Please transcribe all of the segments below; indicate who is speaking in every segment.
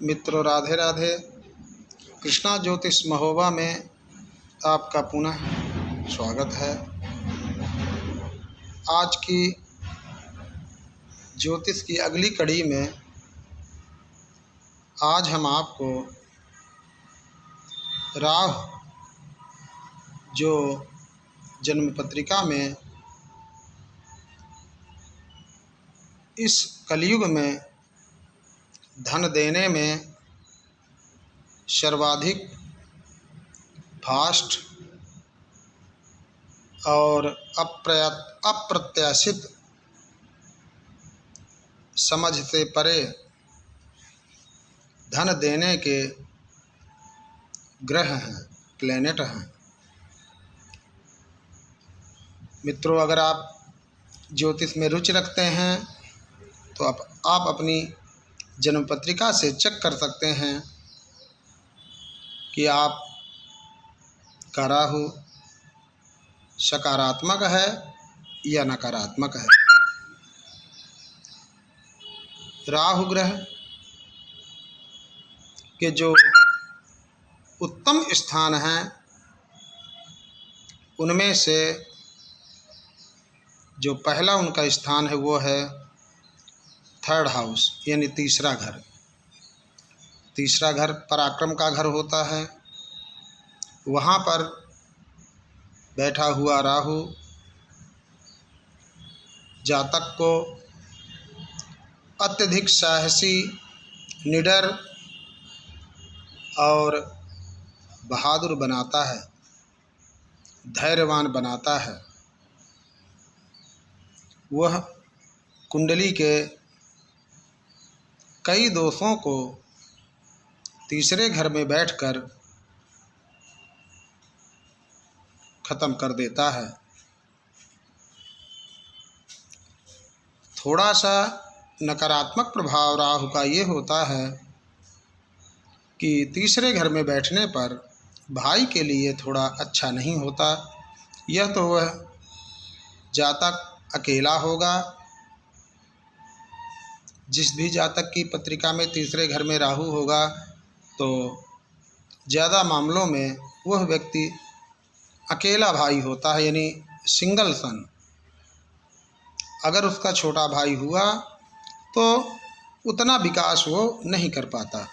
Speaker 1: मित्रों, राधे राधे। कृष्णा ज्योतिष महोबा में आपका पुनः स्वागत है। आज की ज्योतिष की अगली कड़ी में आज हम आपको राहु जो जन्म पत्रिका में इस कलयुग में धन देने में सर्वाधिक फास्ट और अप्रत्याशित समझ से परे धन देने के ग्रह हैं, प्लेनेट हैं। मित्रों, अगर आप ज्योतिष में रुचि रखते हैं तो आप अपनी जन्म पत्रिका से चेक कर सकते हैं कि आप का राहु सकारात्मक है या नकारात्मक है। राहु ग्रह के जो उत्तम स्थान हैं उनमें से जो पहला उनका स्थान है वो है थर्ड हाउस, यानी तीसरा घर। तीसरा घर पराक्रम का घर होता है। वहाँ पर बैठा हुआ राहु जातक को अत्यधिक साहसी, निडर और बहादुर बनाता है, धैर्यवान बनाता है। वह कुंडली के कई दोषों को तीसरे घर में बैठकर खत्म कर देता है। थोड़ा सा नकारात्मक प्रभाव राहु का ये होता है कि तीसरे घर में बैठने पर भाई के लिए थोड़ा अच्छा नहीं होता। यह तो वह जातक अकेला होगा। जिस भी जातक की पत्रिका में तीसरे घर में राहु होगा तो ज़्यादा मामलों में वह व्यक्ति अकेला भाई होता है, यानी सिंगल सन। अगर उसका छोटा भाई हुआ तो उतना विकास वो नहीं कर पाता।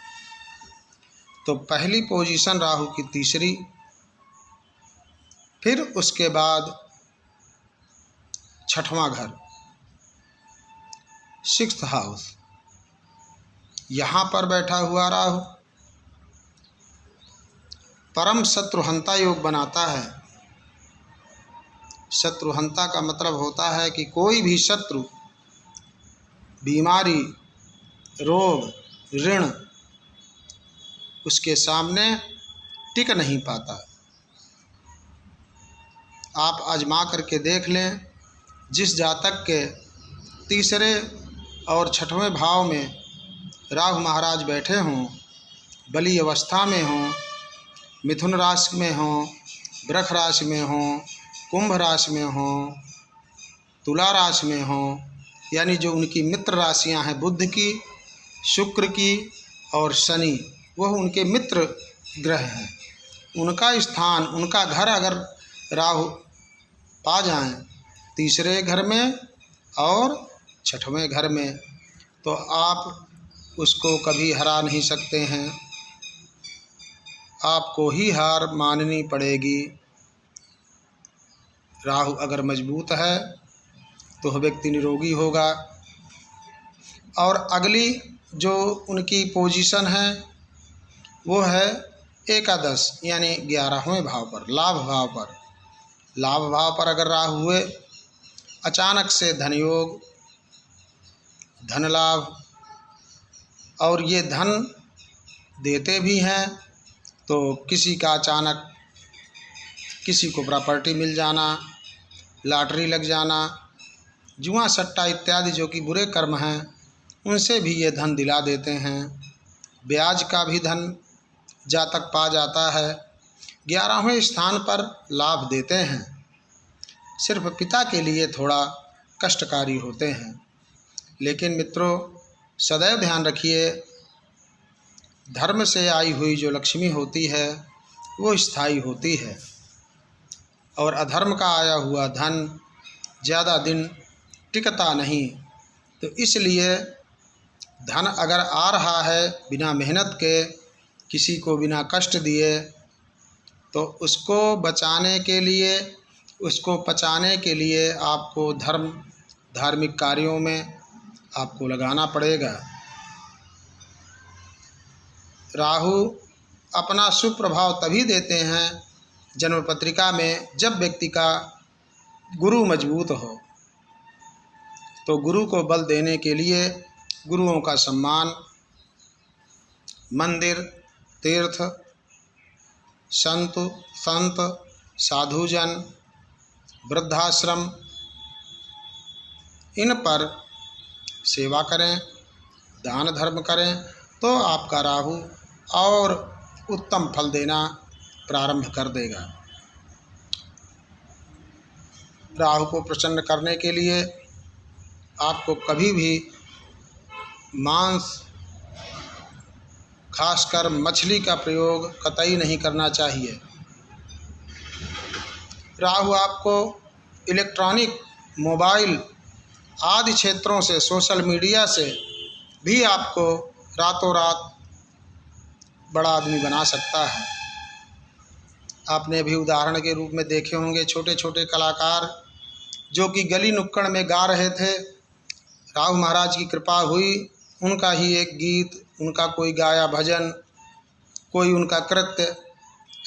Speaker 1: तो पहली पोजीशन राहु की तीसरी, फिर उसके बाद छठवां घर, सिक्स्थ हाउस, यहाँ पर बैठा हुआ राहु परम शत्रुहंता योग बनाता है। शत्रुहंता का मतलब होता है कि कोई भी शत्रु, बीमारी, रोग, ऋण उसके सामने टिक नहीं पाता। आप आजमा करके देख लें, जिस जातक के तीसरे और छठवें भाव में राहु महाराज बैठे हों, बली अवस्था में हों, मिथुन राशि में हों, वृष राशि में हों, कुंभ राशि में हों, तुला राशि में हों, यानी जो उनकी मित्र राशियां हैं बुध की, शुक्र की और शनि, वह उनके मित्र ग्रह हैं। उनका स्थान, उनका घर अगर राहु पा जाएं तीसरे घर में और छठवें घर में, तो आप उसको कभी हरा नहीं सकते हैं। आपको ही हार माननी पड़ेगी। राहु अगर मजबूत है तो वह व्यक्ति निरोगी होगा। और अगली जो उनकी पोजीशन है वो है एकादश, यानी 11वें भाव पर, लाभ भाव पर। लाभ भाव पर अगर राहु हुए, अचानक से धन योग, धन लाभ, और ये धन देते भी हैं तो किसी का अचानक किसी को प्रॉपर्टी मिल जाना, लॉटरी लग जाना, जुआ सट्टा इत्यादि जो कि बुरे कर्म हैं उनसे भी ये धन दिला देते हैं। ब्याज का भी धन जातक पा जाता है। 11वें स्थान पर लाभ देते हैं, सिर्फ पिता के लिए थोड़ा कष्टकारी होते हैं। लेकिन मित्रों, सदैव ध्यान रखिए धर्म से आई हुई जो लक्ष्मी होती है वो स्थायी होती है, और अधर्म का आया हुआ धन ज़्यादा दिन टिकता नहीं। तो इसलिए धन अगर आ रहा है बिना मेहनत के, किसी को बिना कष्ट दिए, तो उसको बचाने के लिए, उसको पचाने के लिए आपको धार्मिक कार्यों में आपको लगाना पड़ेगा। राहु अपना शुभ प्रभाव तभी देते हैं जन्म पत्रिका में जब व्यक्ति का गुरु मजबूत हो। तो गुरु को बल देने के लिए गुरुओं का सम्मान, मंदिर, तीर्थ, संत, साधुजन, वृद्धाश्रम, इन पर सेवा करें, दान धर्म करें, तो आपका राहु और उत्तम फल देना प्रारंभ कर देगा। राहु को प्रसन्न करने के लिए आपको कभी भी मांस, खासकर मछली का प्रयोग कतई नहीं करना चाहिए। राहु आपको इलेक्ट्रॉनिक, मोबाइल आदि क्षेत्रों से, सोशल मीडिया से भी आपको रातों रात बड़ा आदमी बना सकता है। आपने भी उदाहरण के रूप में देखे होंगे छोटे छोटे कलाकार जो कि गली नुक्कड़ में गा रहे थे, राहु महाराज की कृपा हुई, उनका ही एक गीत, उनका कोई गाया भजन, कोई उनका कृत्य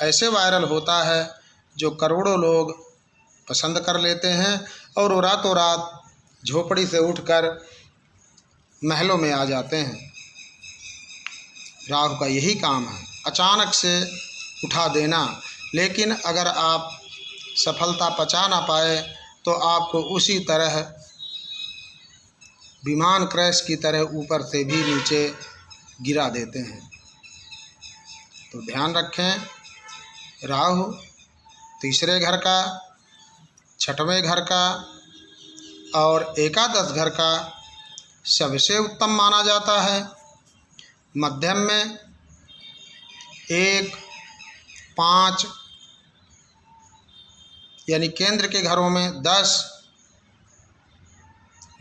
Speaker 1: ऐसे वायरल होता है जो करोड़ों लोग पसंद कर लेते हैं, और वो रातों रात झोपड़ी से उठकर महलों में आ जाते हैं। राहु का यही काम है, अचानक से उठा देना। लेकिन अगर आप सफलता पचा ना पाए तो आपको उसी तरह विमान क्रैश की तरह ऊपर से भी नीचे गिरा देते हैं। तो ध्यान रखें, राहु तीसरे घर का, छठवें घर का और एकादश घर का सबसे उत्तम माना जाता है। मध्यम में 1, 5 यानी केंद्र के घरों में 10,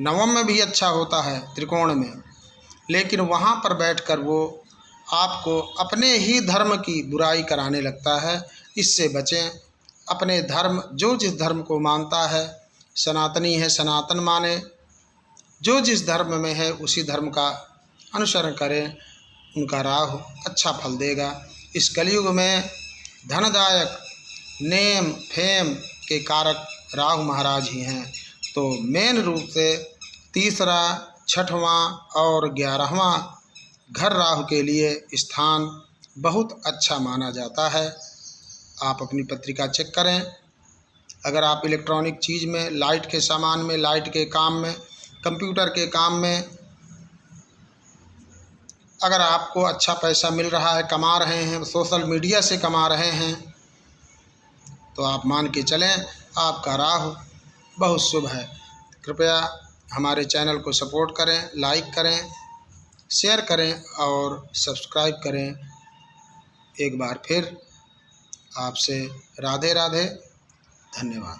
Speaker 1: नवम में भी अच्छा होता है त्रिकोण में, लेकिन वहाँ पर बैठकर वो आपको अपने ही धर्म की बुराई कराने लगता है। इससे बचें। अपने धर्म, जो जिस धर्म को मानता है, सनातनी है सनातन माने, जो जिस धर्म में है उसी धर्म का अनुसरण करें, उनका राहु अच्छा फल देगा। इस कलयुग में धनदायक, नेम फेम के कारक राहु महाराज ही हैं। तो मेन रूप से तीसरा, छठवां और 11वां घर राहु के लिए स्थान बहुत अच्छा माना जाता है। आप अपनी पत्रिका चेक करें। अगर आप इलेक्ट्रॉनिक चीज़ में, लाइट के सामान में, लाइट के काम में, कंप्यूटर के काम में अगर आपको अच्छा पैसा मिल रहा है, कमा रहे हैं, सोशल मीडिया से कमा रहे हैं, तो आप मान के चलें आपका राहु बहुत शुभ है। कृपया हमारे चैनल को सपोर्ट करें, लाइक करें, शेयर करें और सब्सक्राइब करें। एक बार फिर आपसे राधे राधे, धन्यवाद।